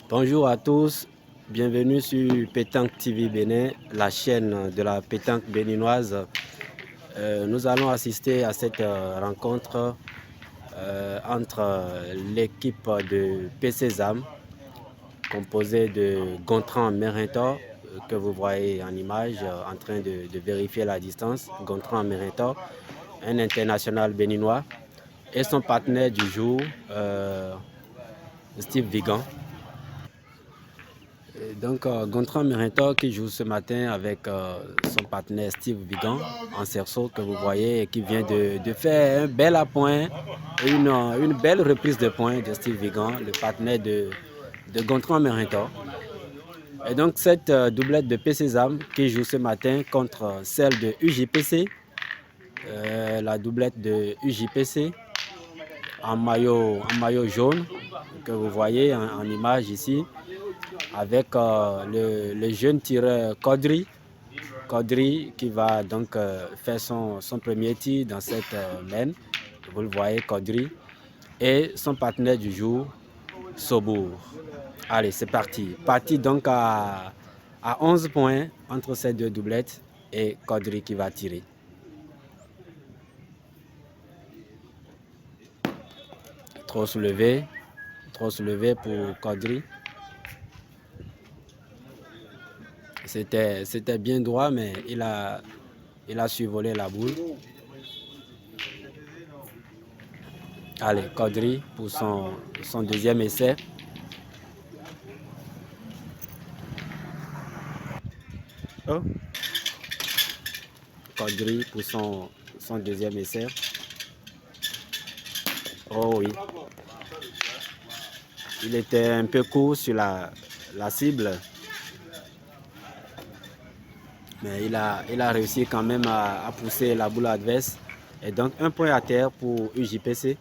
Bonjour à tous, bienvenue sur Pétanque TV Bénin, la chaîne de la pétanque béninoise. Nous allons assister à cette rencontre entre l'équipe de PCZAM, composée de Gontran Merintor, que vous voyez en image, en train de vérifier la distance. Gontran Merintor, un international béninois, et son partenaire du jour, Steve Vigan. Donc, Gontran Merintor qui joue ce matin avec son partenaire Steve Vigan en cerceau que vous voyez et qui vient de faire un bel appoint et une belle reprise de points de Steve Vigan, le partenaire de Gontran Merintor. Et donc cette doublette de PCZAM qui joue ce matin contre celle de UJPC, la doublette de UJPC en maillot jaune que vous voyez en image ici, avec le jeune tireur Kodri qui va donc faire son premier tir dans cette main. Vous le voyez, Kodri, et son partenaire du jour, Sobour. Allez, c'est parti. Parti donc à 11 points entre ces deux doublettes et Kodri qui va tirer. Trop soulevé pour Kodri. C'était bien droit, mais il a survolé la boule. Allez, Kodri pour son deuxième essai. Oh. Kodri pour son deuxième essai. Oh oui. Il était un peu court sur la cible. Mais il a réussi quand même à pousser la boule adverse. Et donc un point à terre pour UJPC.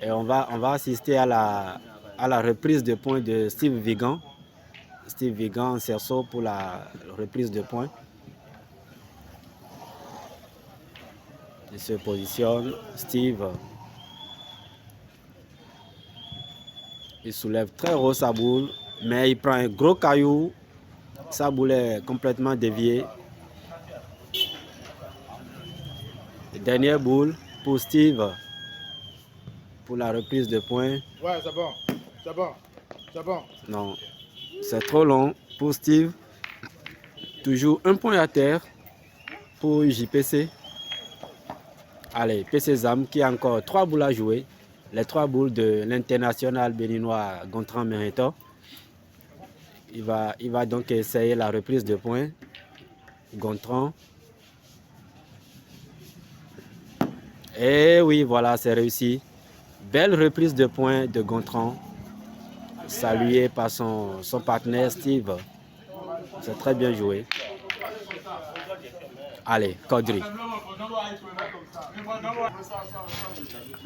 Et on va assister à la reprise de points de Steve Vigan. Steve Vigan en cerceau pour la reprise de points. Il se positionne. Steve. Il soulève très haut sa boule. Mais il prend un gros caillou. Sa boule est complètement déviée. Dernière boule pour Steve. Pour la reprise de points. Ouais, c'est bon. C'est bon. C'est bon. Non, c'est trop long pour Steve. Toujours un point à terre pour JPC. Allez, PCZAM qui a encore 3 boules à jouer. Les 3 boules de l'international béninois Gontran Merintor. Il va donc essayer la reprise de points. Gontran. Et oui, voilà, c'est réussi. Belle reprise de points de Gontran. Salué par son partenaire Steve. C'est très bien joué. Allez, Kodri.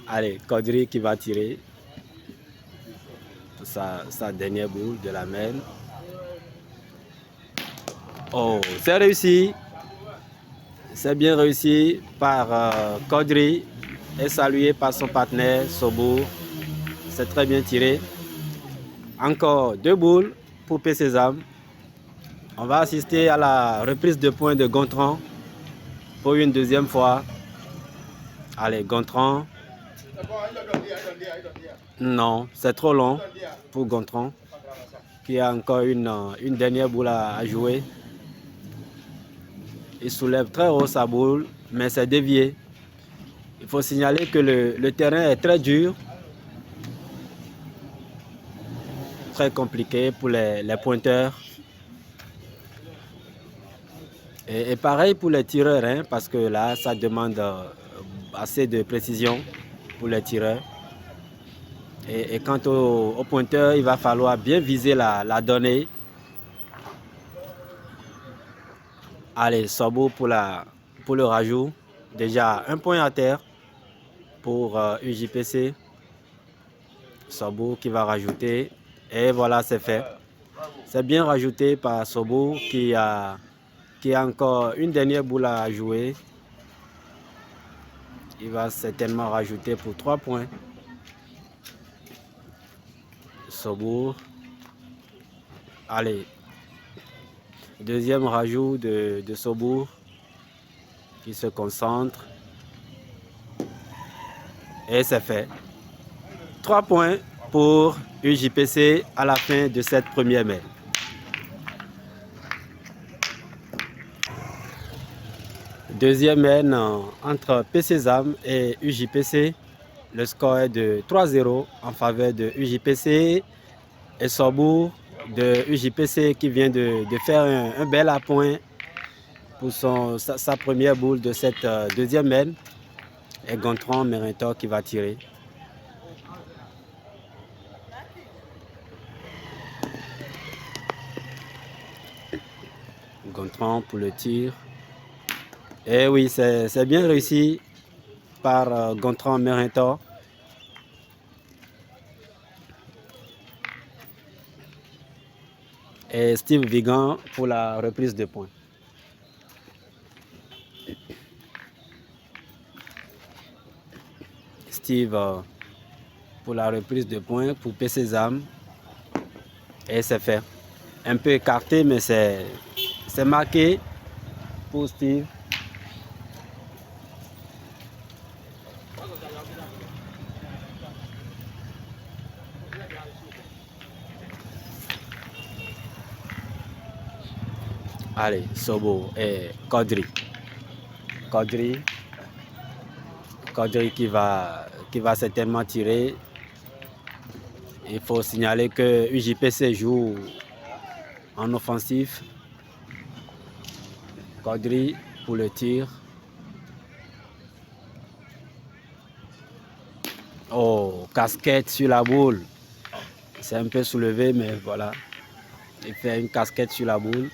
Allez, Kodri qui va tirer sa dernière boule de la main. Oh, c'est réussi. C'est bien réussi par Kodri et salué par son partenaire Sobour. C'est très bien tiré. Encore 2 boules pour PCZAM. On va assister à la reprise de points de Gontran pour une deuxième fois. Allez, Gontran. Non, c'est trop long pour Gontran, qui a encore une dernière boule à jouer. Il soulève très haut sa boule, mais c'est dévié. Il faut signaler que le terrain est très dur, très compliqué pour les pointeurs. Et pareil pour les tireurs, hein, parce que là, ça demande assez de précision pour les tireurs. Et quant au pointeur, il va falloir bien viser la donnée. Allez, Sobo pour le rajout. Déjà un point à terre pour UJPC. Sobo qui va rajouter. Et voilà, c'est fait. C'est bien rajouté par Sobo qui a encore une dernière boule à jouer. Il va certainement rajouter pour 3 points. Sobour. Allez. Deuxième rajout de Sobour qui se concentre. Et c'est fait. 3 points pour UJPC à la fin de cette première main. Deuxième main entre PCSAM et UJPC. Le score est de 3-0 en faveur de UJPC et Sobour de UJPC qui vient de faire un bel appoint pour sa première boule de cette deuxième main. Et Gontran Merintor qui va tirer. Gontran pour le tir. Et oui, c'est bien réussi par Gontran Merintor. Et Steve Vigan pour la reprise de points. Steve pour la reprise de points pour PCSAM. Et c'est fait. Un peu écarté, mais c'est marqué pour Steve. Allez, Sobo et Kodri. Kodri qui va certainement tirer. Il faut signaler que UJPC joue en offensif. Kodri pour le tir. Oh, casquette sur la boule. C'est un peu soulevé, mais voilà. Il fait une casquette sur la boule.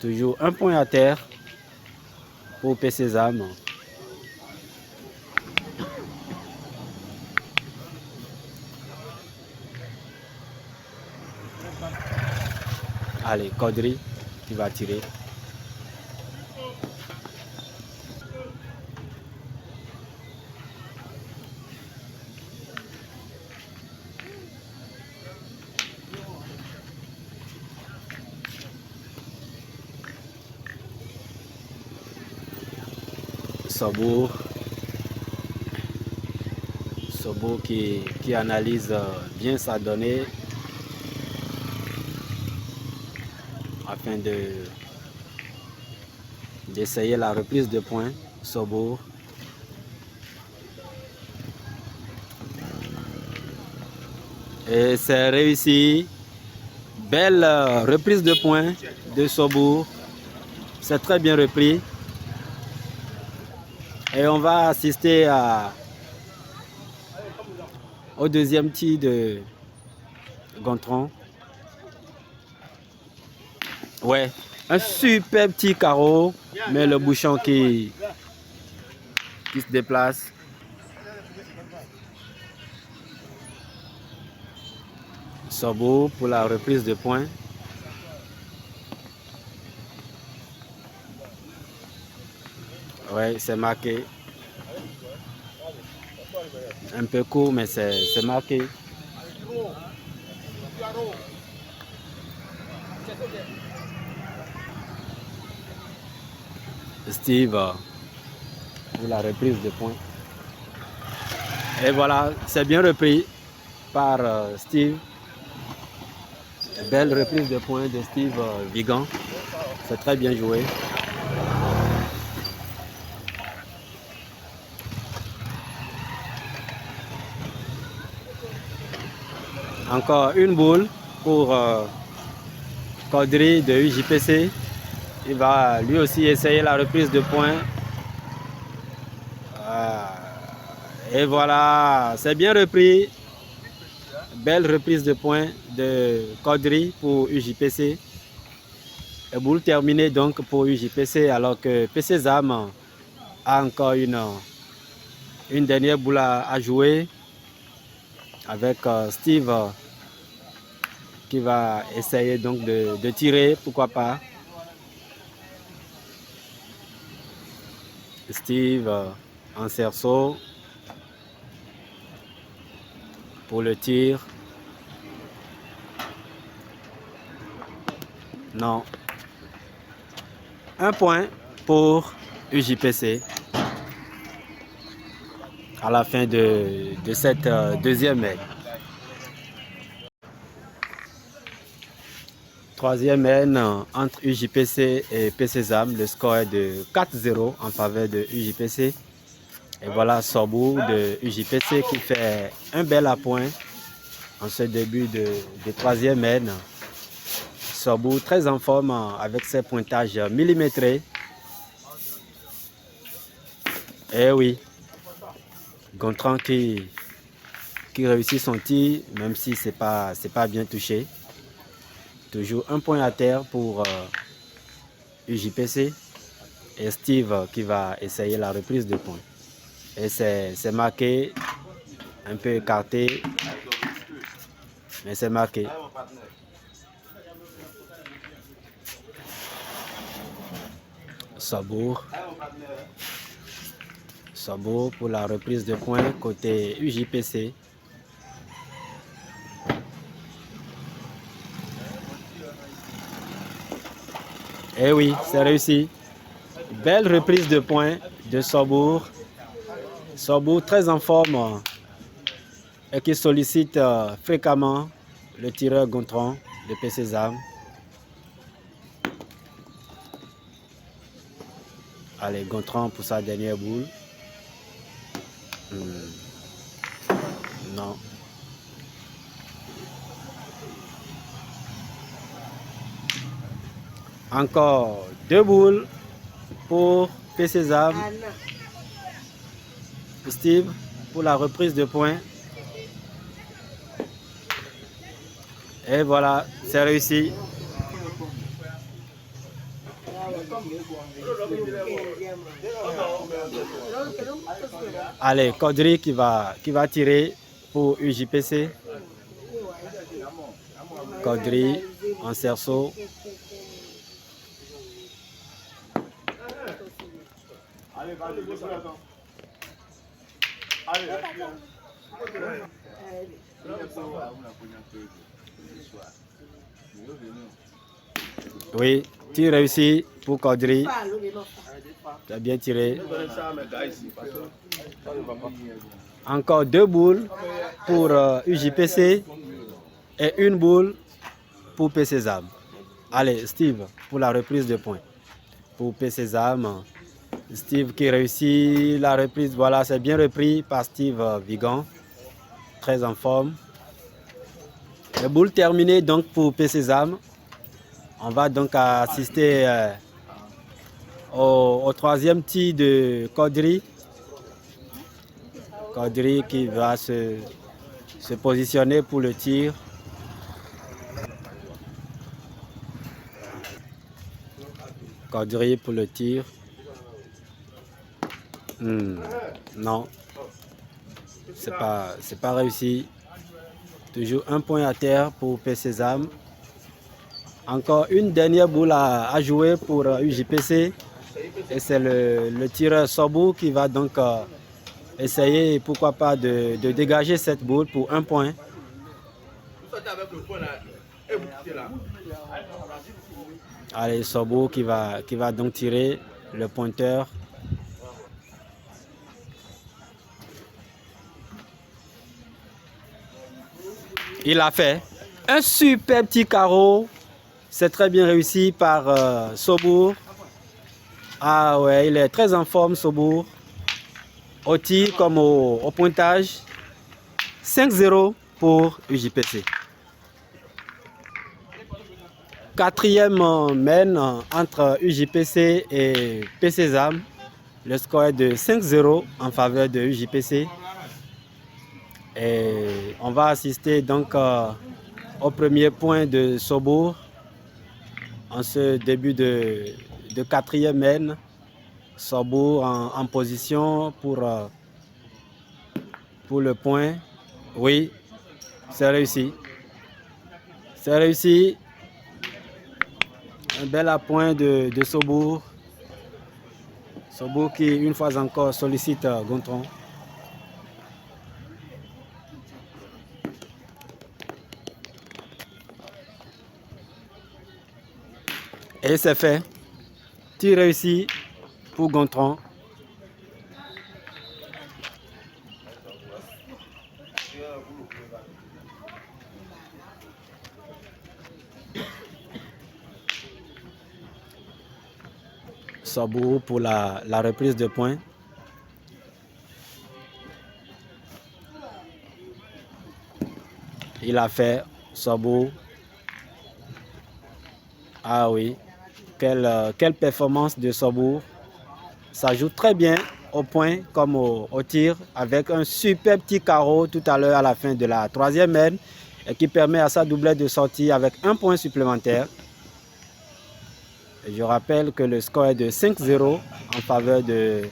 Toujours un point à terre pour PCSAM. Allez, Kodri qui va tirer. Sobour qui analyse bien sa donnée afin d'essayer la reprise de points. Sobour. Et c'est réussi. Belle reprise de points de Sobour. C'est très bien repris. Et on va assister au deuxième tir de Gontran. Ouais, un super petit carreau, mais le bouchon qui se déplace. Sobo pour la reprise de points. Ouais, c'est marqué. Un peu court, mais c'est marqué. Steve pour la reprise de points. Et voilà, c'est bien repris par Steve. Belle reprise de points de Steve Vigan. C'est très bien joué. Encore une boule pour Kodri de UJPC. Il va lui aussi essayer la reprise de points. Et voilà, c'est bien repris. Belle reprise de points de Kodri pour UJPC. Et boule terminée donc pour UJPC alors que PCSAM a encore une dernière boule à jouer avec Steve qui va essayer donc de tirer, pourquoi pas. Steve en cerceau pour le tir. Non. Un point pour UJPC à la fin de cette deuxième mène. Troisième mène entre UJPC et PCSAM. Le score est de 4-0 en faveur de UJPC. Et voilà Sobou de UJPC qui fait un bel appoint en ce début de troisième mène. Sobou très en forme avec ses pointages millimétrés. Et oui, Gontran qui réussit son tir, même si c'est pas bien touché. Toujours un point à terre pour UJPC. Et Steve qui va essayer la reprise de points. Et c'est marqué, un peu écarté, mais c'est marqué. Sabour pour la reprise de points côté UJPC. Et oui, c'est réussi. Belle reprise de points de Sabour. Sabour très en forme et qui sollicite fréquemment le tireur Gontran de PCSAM. Allez, Gontran pour sa dernière boule. Non. Encore 2 boules pour PCSAM. Steve pour la reprise de points. Et voilà, c'est réussi. Allez, Kodri qui va tirer pour UJPC. Kodri en cerceau. Oui, tir réussi pour Kodri. Tu as bien tiré. Encore 2 boules pour UJPC et 1 boule pour PCSAM. Allez, Steve pour la reprise de points. Pour PCSAM, Steve qui réussit la reprise. Voilà, c'est bien repris par Steve Vigan. Très en forme. Les boules terminées donc pour PCSAM. On va donc assister au troisième tir de Kodri. Kodri qui va se positionner pour le tir. Kodri pour le tir. Non, c'est pas réussi. Toujours un point à terre pour PCSAM. Encore une dernière boule à jouer pour UJPC. Et c'est le tireur Sobou qui va donc essayer, pourquoi pas, de dégager cette boule pour 1 point. Allez, Sobou qui va donc tirer le pointeur. Il a fait un super petit carreau. C'est très bien réussi par Sobour. Ah ouais, il est très en forme, Sobour. Au tir comme au pointage. 5-0 pour UJPC. Quatrième mène entre UJPC et PCSAM. Le score est de 5-0 en faveur de UJPC. Et on va assister donc au premier point de Sobour en ce début de quatrième mène. Sobour en position pour le point. Oui, c'est réussi. C'est réussi. Un bel appoint de Sobour. Sobour qui, une fois encore, sollicite Gontran. Et c'est fait. Tir réussi pour Gontran. Sobour pour la reprise de points. Il a fait Sobour. Ah oui, quelle performance de Sobour. Ça joue très bien au point comme au tir avec un super petit carreau tout à l'heure à la fin de la troisième mène et qui permet à sa doublette de sortir avec un point supplémentaire. Et je rappelle que le score est de 5-0 en faveur de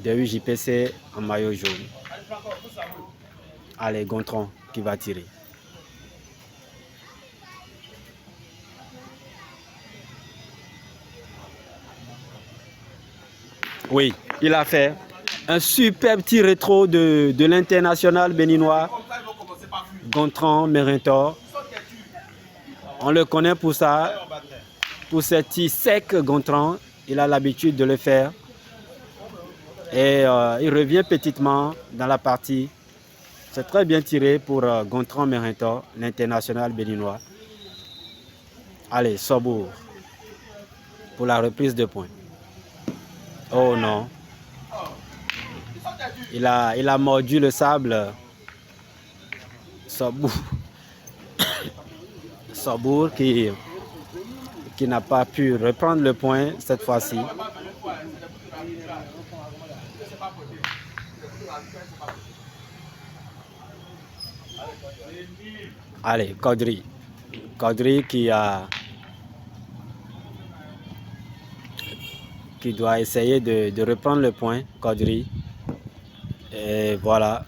UJPC en maillot jaune. Allez, Gontran qui va tirer. Oui, il a fait un super petit rétro de l'international béninois, Gontran Merintor. On le connaît pour ça, pour ses tirs secs, Gontran. Il a l'habitude de le faire. Et il revient petitement dans la partie. C'est très bien tiré pour Gontran Merintor, l'international béninois. Allez, Sobour pour la reprise de points. Oh non. Il a mordu le sable. Sobour. Sobour qui n'a pas pu reprendre le point cette fois-ci. Allez, Kodri. Kodri qui doit essayer de reprendre le point. Kodri. Et voilà.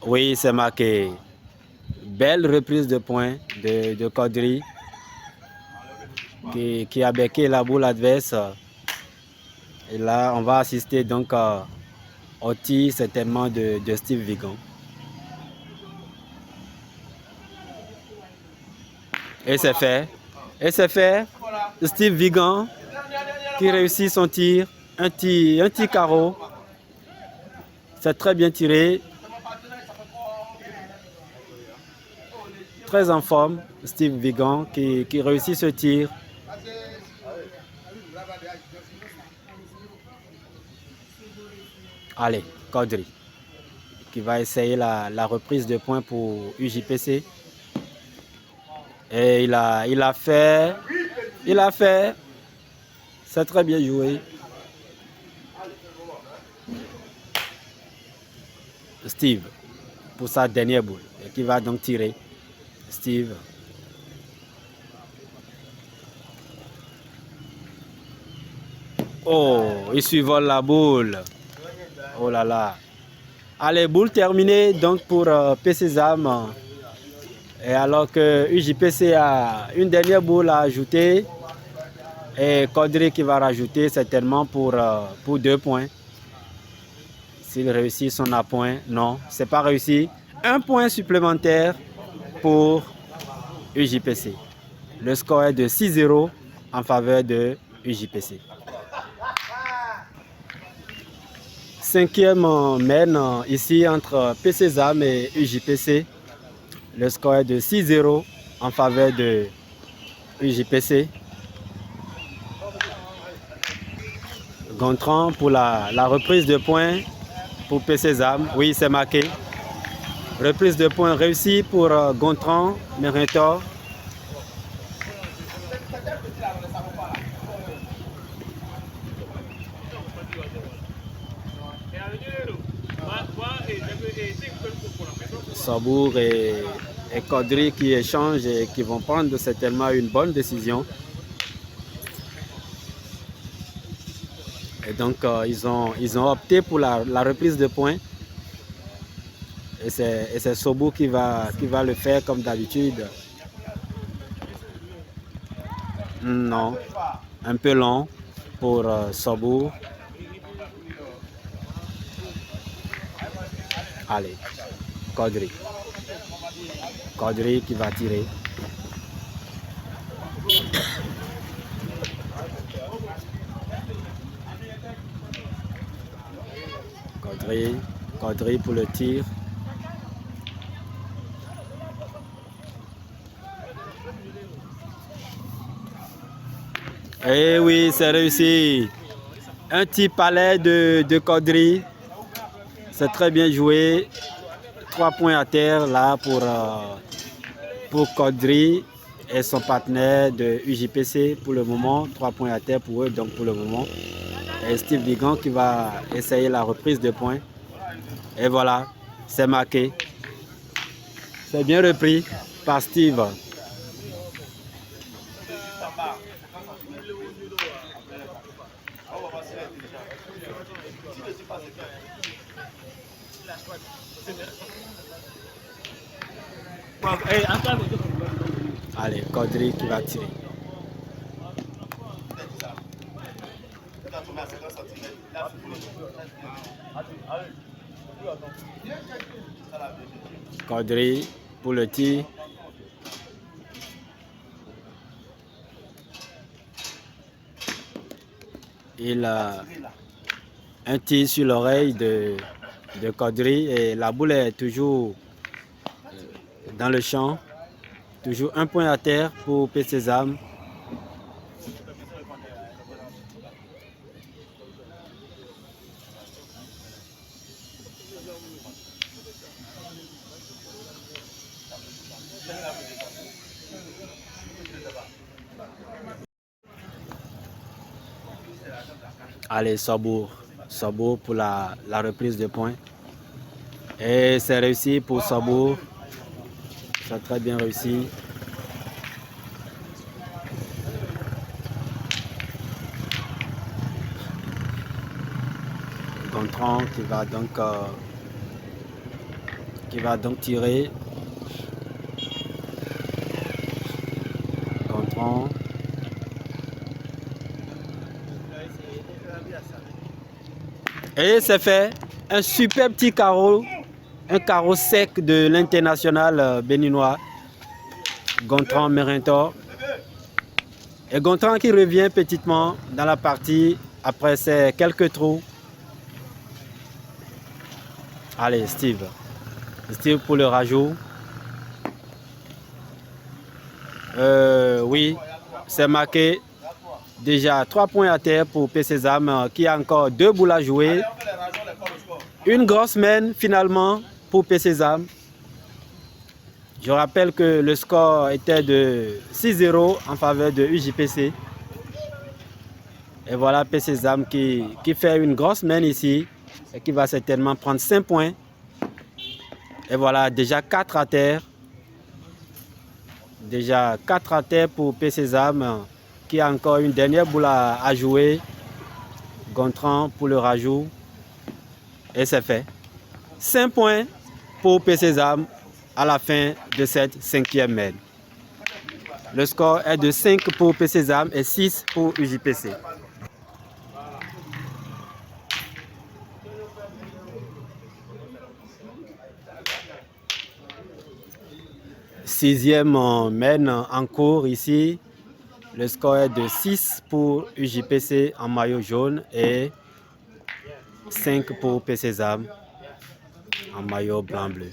Oui, c'est marqué. Belle reprise de points de Kodri qui a becqué la boule adverse. Et là, on va assister donc au tir certainement de Steve Vigan. Et c'est fait. Et c'est fait. Steve Vigan qui réussit son tir. Un tir carreau. C'est très bien tiré. Très en forme. Steve Vigan qui réussit ce tir. Allez, Kodri qui va essayer la reprise de points pour UJPC. Et il a fait. C'est très bien joué. Steve pour sa dernière boule et qui va donc tirer. Steve. Oh, il survole la boule. Oh là là. Allez, boule terminée donc pour PCSAM. Et alors que UJPC a une dernière boule à ajouter. Et Kodri qui va rajouter certainement pour 2 points. S'il réussit son appoint, non, c'est pas réussi. Un point supplémentaire pour UJPC. Le score est de 6-0 en faveur de UJPC. Cinquième mène ici entre PCSAM et UJPC. Le score est de 6-0 en faveur de UJPC. Gontran pour la reprise de points pour PCSAM. Oui, c'est marqué. Reprise de points réussie pour Gontran Merintor. Sobour et Kodri qui échangent et qui vont prendre certainement une bonne décision. Et donc ils ont opté pour la reprise de points. Et c'est Sobour qui va le faire comme d'habitude. Non, un peu long. pour Sobour. Allez, Kodri. Kodri qui va tirer. Kodri pour le tir. Eh oui, c'est réussi. Un petit palais de Kodri. C'est très bien joué. 3 points à terre là pour Kodri et son partenaire de UJPC pour le moment. 3 points à terre pour eux, donc pour le moment. Et Steve Vigan qui va essayer la reprise de points. Et voilà, c'est marqué. C'est bien repris par Steve. Allez, Kodri qui va tirer. Kodri pour le tir. Il a un tir sur l'oreille de Kodri et la boule est toujours dans le champ. Toujours 1 point à terre pour PCSAM. Allez, Sobour pour la reprise de points. Et c'est réussi pour Sobour. C'est très bien réussi. Gontran qui va donc tirer. Gontran. Et c'est fait. Un super petit carreau. Un carreau sec de l'international béninois. Gontran Merintor. Et Gontran qui revient petitement dans la partie après ces quelques trous. Allez, Steve pour le rajout. Oui, c'est marqué. Déjà 3 points à terre pour PCSAM qui a encore 2 boules à jouer. Une grosse main finalement pour PCSAM. Je rappelle que le score était de 6-0 en faveur de UJPC. Et voilà PCSAM qui fait une grosse main ici et qui va certainement prendre 5 points. Et voilà, déjà 4 à terre. Déjà 4 à terre pour PCSAM qui a encore une dernière boule à jouer. Gontran pour le rajout. Et c'est fait. 5 points pour PCSAM à la fin de cette 5e main. Le score est de 5 pour PCSAM et 6 pour UJPC. Sixième main en cours ici. Le score est de 6 pour UJPC en maillot jaune et 5 pour PCSAM en maillot blanc-bleu.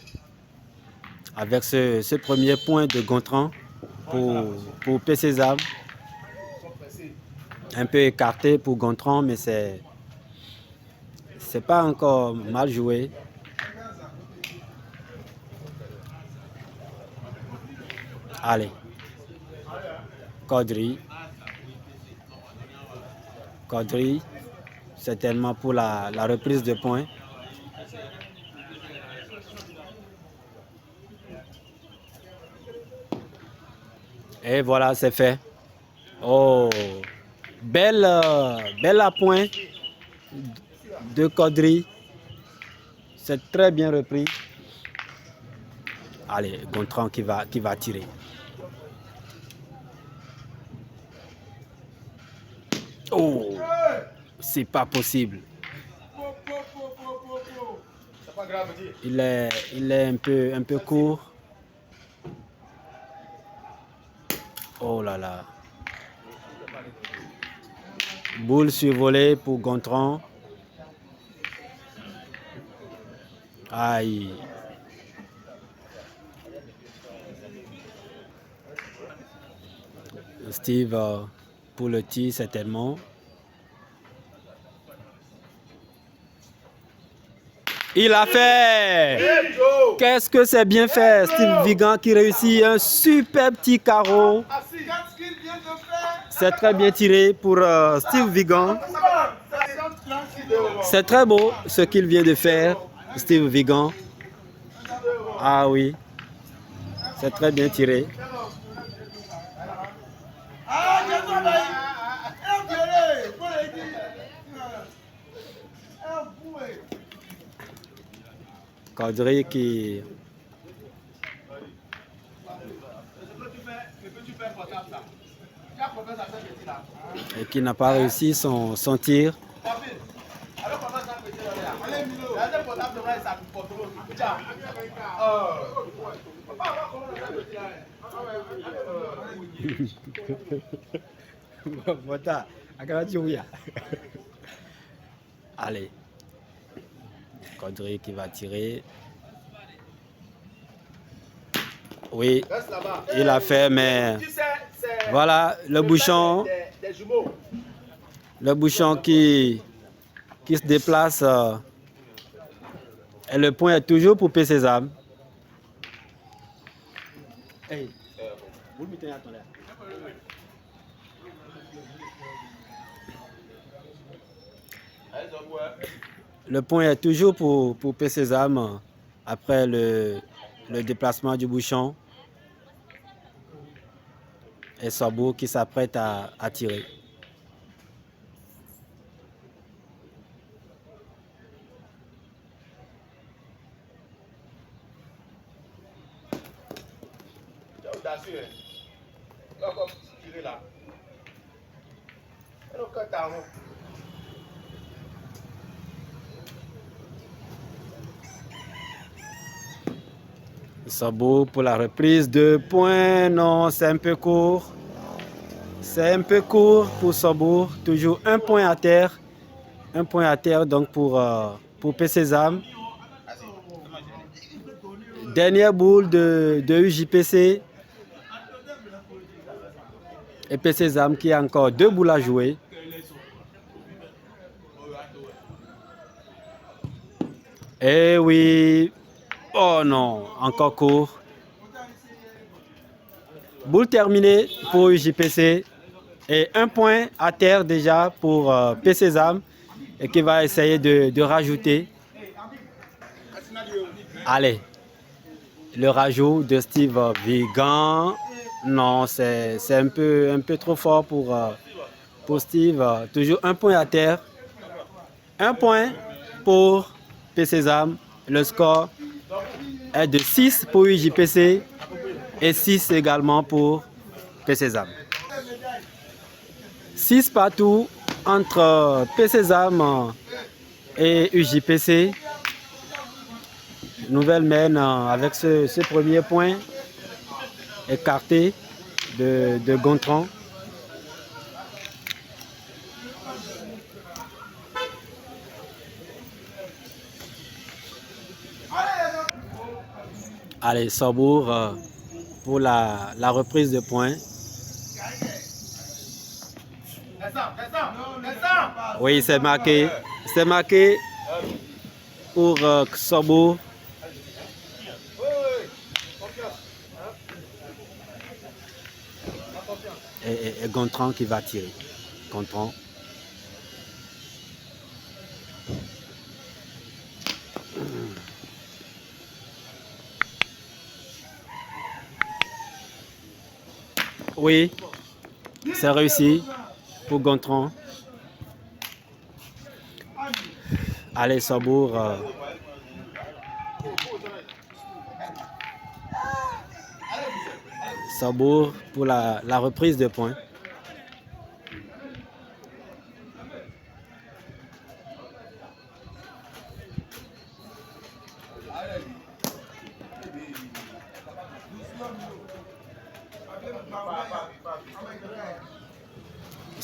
Avec ce premier point de Gontran pour PCSAM. Un peu écarté pour Gontran, mais c'est pas encore mal joué. Allez. Kodri, certainement pour la reprise de points. Et voilà, c'est fait. Oh, belle à point de Kodri. C'est très bien repris. Allez, Gontran qui va tirer. Oh, C'est pas possible. C'est pas grave, dis. Il est un peu court. Oh là là. Boule survolée pour Gontran. Aïe. Steve pour le tir certainement. Il a fait. Qu'est-ce que c'est bien fait. Steve Vigan qui réussit un super petit carreau. C'est très bien tiré pour Steve Vigan. C'est très beau ce qu'il vient de faire, Steve Vigan. Ah oui, c'est très bien tiré. Kadri qui... Et qui n'a pas réussi son tir. Allez. Kadri qui va tirer. Oui, il a fait, mais voilà le bouchon. Le bouchon qui se déplace. Et le point est toujours pour P. Sésame. Hey. Le point est toujours pour P. Sésame après le déplacement du bouchon. Et Sabou qui s'apprête à tirer. Sabou pour la reprise de points. Non, c'est un peu court. C'est un peu court pour Sabou. Toujours un point à terre. Un point à terre donc pour P. Sésame. Dernière boule de UJPC. Et P. Sésame qui a encore 2 boules à jouer. Eh oui. Oh non, encore court. Boule terminée pour UJPC. Et un point à terre déjà pour P. Sésame. Et qui va essayer de rajouter. Allez. Le rajout de Steve Vigan. Non, c'est un peu trop fort pour Steve. Toujours un point à terre. Un point pour P. Sésame. Le score est de 6 pour UJPC et 6 également pour P. Sésame. 6 partout entre P. Sésame et UJPC. Nouvelle mène avec ce premier point écarté de Gontran. Allez, Sabour pour la reprise de points. Oui, c'est marqué. C'est marqué pour Sabour. Et Gontran qui va tirer. Gontran. Oui, c'est réussi pour Gontran. Allez, Sabour. Sabour pour la reprise de points.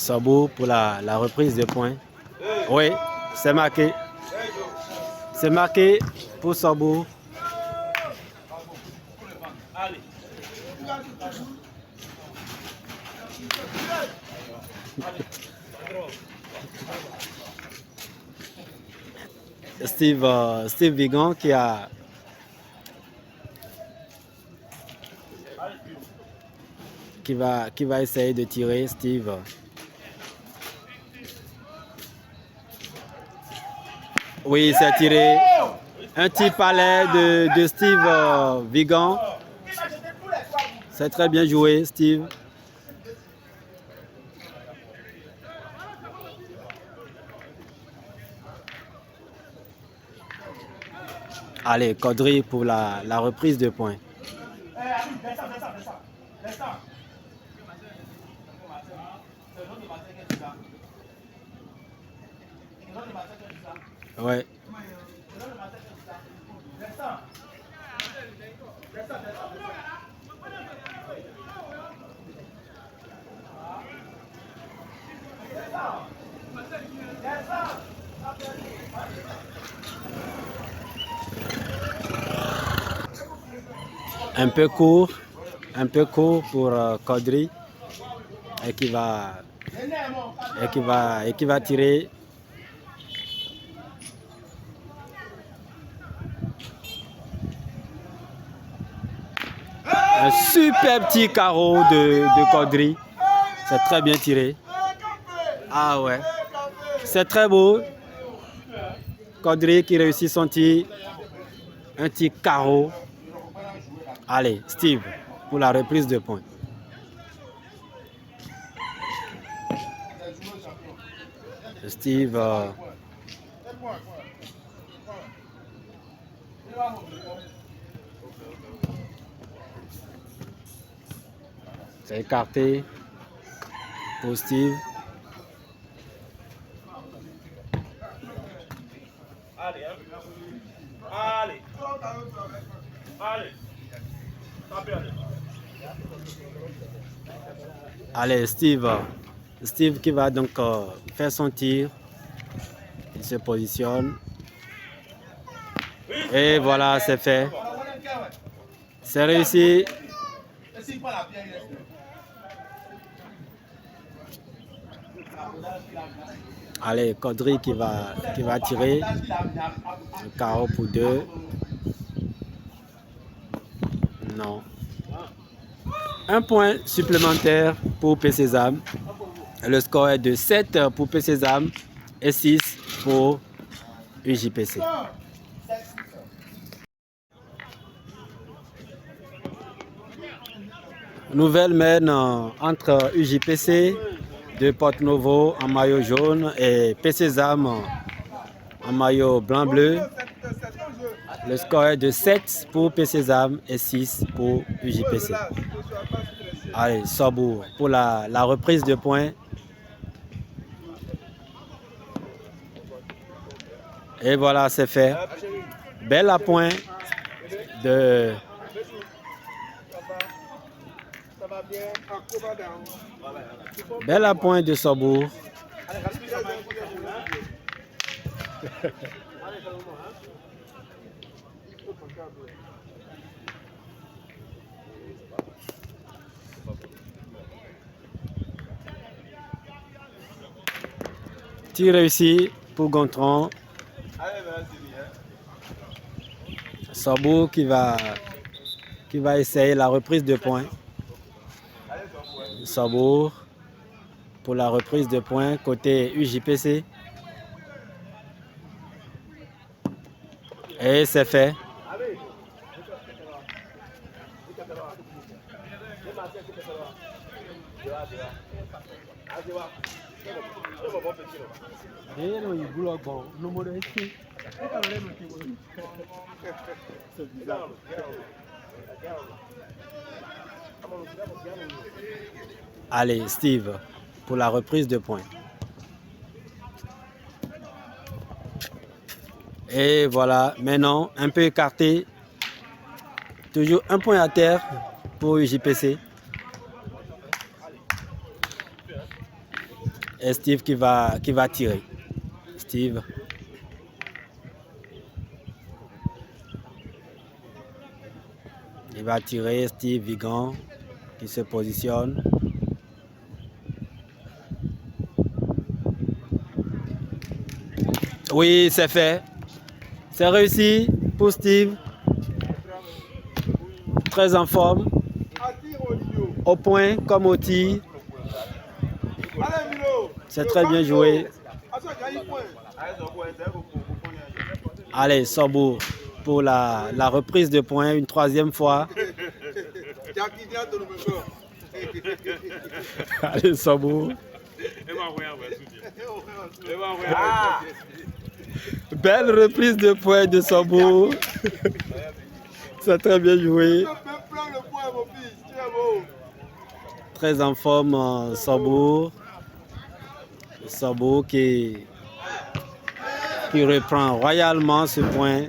Sabou pour la reprise de points. Oui, c'est marqué. C'est marqué pour Sabou. Steve Vigan qui va essayer de tirer. Steve. Oui, c'est tiré. Un petit palais de Steve Vigan. C'est très bien joué, Steve. Allez, Caudry pour la reprise de points. Ouais. Un peu court pour Caudry et qui va tirer. Un super petit carreau de Caudry. C'est très bien tiré. Ah ouais. C'est très beau. Caudry qui réussit son tir. Un petit carreau. Allez, Steve, pour la reprise de points. Steve. C'est écarté pour Steve. Allez, Steve qui va donc faire son tir. Il se positionne. Et voilà, c'est fait. C'est réussi. Allez, Caudry qui va tirer. Le carreau pour 2. Non. Un point supplémentaire pour PCSAM. Le score est de 7 pour PCSAM et 6 pour UJPC. Nouvelle mène entre UJPC de Porto-Novo en maillot jaune et PCSAM en maillot blanc-bleu. Le score est de 7 pour PCSAM et 6 pour UJPC. Allez, Sabou pour la reprise de points. Et voilà, c'est fait. Belle à point de... Belle à point de Sabou. Tir réussi pour Gontran. Sabou qui va essayer la reprise de points. Sabou pour la reprise de points côté UJPC. Et c'est fait. Allez, Steve, pour la reprise de points. Et voilà, maintenant, un peu écarté. Toujours un point à terre pour UJPC. Et Steve qui va tirer. Steve. Il va tirer, Steve Vigan qui se positionne. Oui, c'est fait. C'est réussi pour Steve. Très en forme. Au point comme au tir. C'est très bien joué. Allez, Sobour pour la reprise de points une troisième fois. Allez, Sobour. Belle reprise de points de Sobour. C'est très bien joué. Très en forme, Sobour. Sobour qui reprend royalement ce point.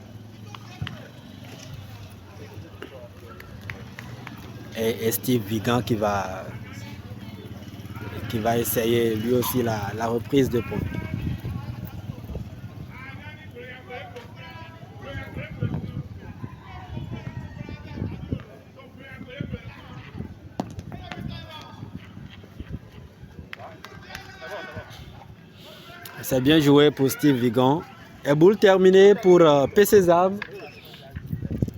Et Steve Vigan qui va essayer lui aussi la reprise de points. C'est bien joué pour Steve Vigan. Et boule terminée pour PCSAM.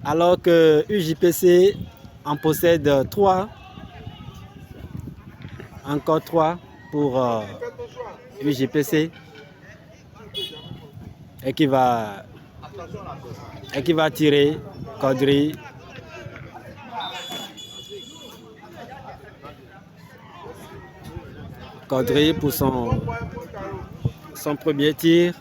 Alors que UJPC en possède 3. Encore 3 pour UJPC. Et qui va tirer Caudry. Caudry pour son premier tir.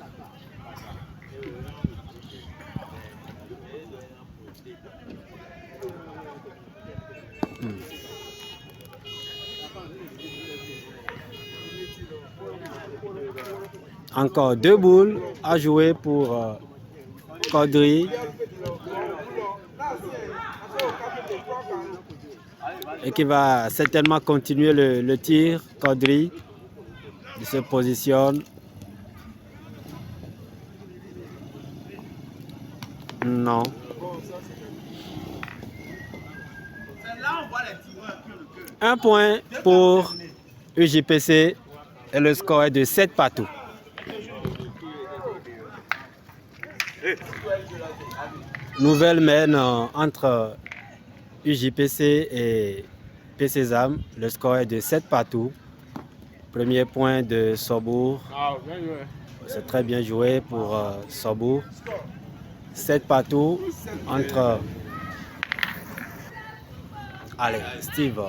Encore 2 boules à jouer pour Caudry. Et qui va certainement continuer le tir. Caudry. Il se positionne. Non. Un point pour UJPC et le score est de 7 partout. Nouvelle mène entre UJPC et PCSAM. Le score est de 7 partout. Premier point de Sobour. C'est très bien joué pour Sobour. 7 partout entre allez, Steve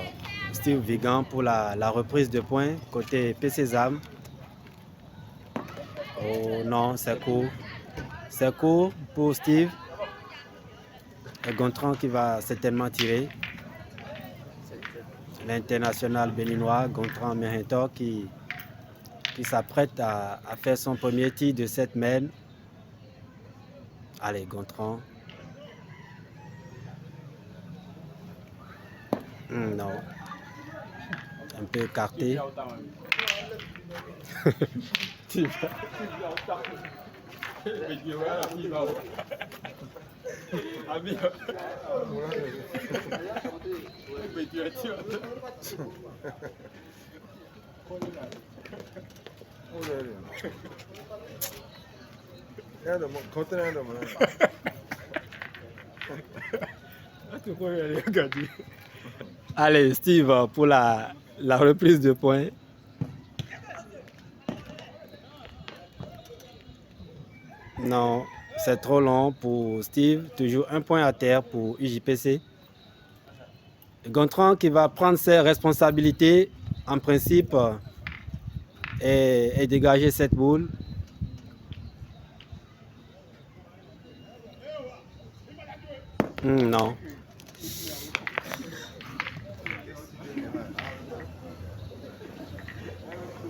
Vigan pour la reprise de points côté PCSAM. Oh non, c'est court. C'est court pour Steve. Et Gontran qui va certainement tirer. L'international béninois Gontran Merito qui s'apprête à faire son premier tir de cette mène. Allez, Gontran. Non. Un peu écarté. Allez, Steve pour la reprise de points. Non, c'est trop long pour Steve. Toujours un point à terre pour UJPC. Gontran qui va prendre ses responsabilités en principe et dégager cette boule. Non.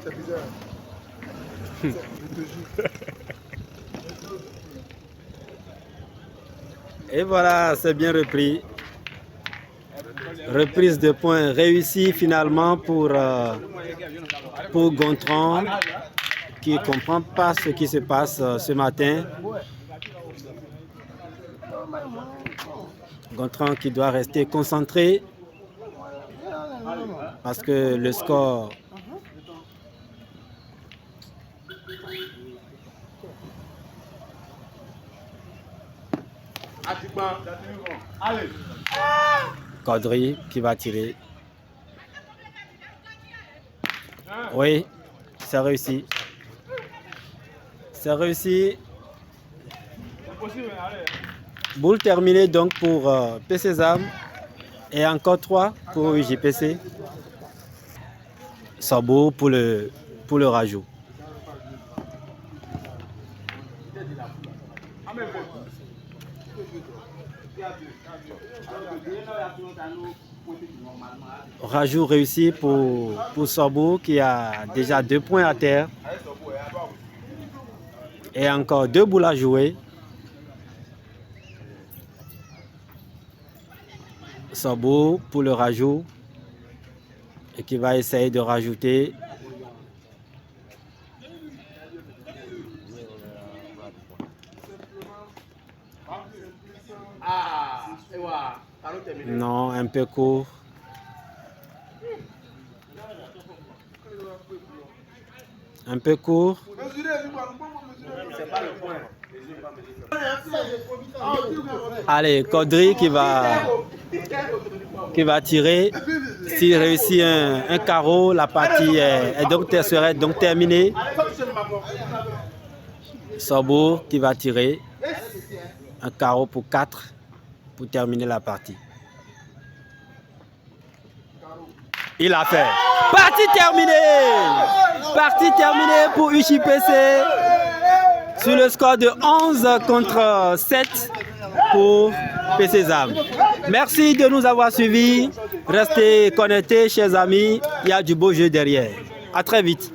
C'est bizarre. Et voilà, c'est bien repris. Reprise de points réussie finalement pour Gontran, qui ne comprend pas ce qui se passe ce matin. Gontran qui doit rester concentré parce que le score Caudry qui va tirer. Oui, c'est réussi. C'est réussi. Boule terminée donc pour PCSAM et encore 3 pour UJPC. Sabot pour le rajout. Rajout réussi pour Sabot qui a déjà 2 points à terre. Et encore 2 boules à jouer. Sabot pour le rajout. Et qui va essayer de rajouter. Non, un peu court. Un peu court. Allez, Caudry qui va tirer. S'il réussit un carreau, la partie serait donc terminée. Sabot qui va tirer. Un carreau pour 4 pour terminer la partie. Il a fait. Partie terminée. Partie terminée pour UJPC. Sur le score de 11 contre 7 pour PCSAM. Merci de nous avoir suivis. Restez connectés, chers amis. Il y a du beau jeu derrière. À très vite.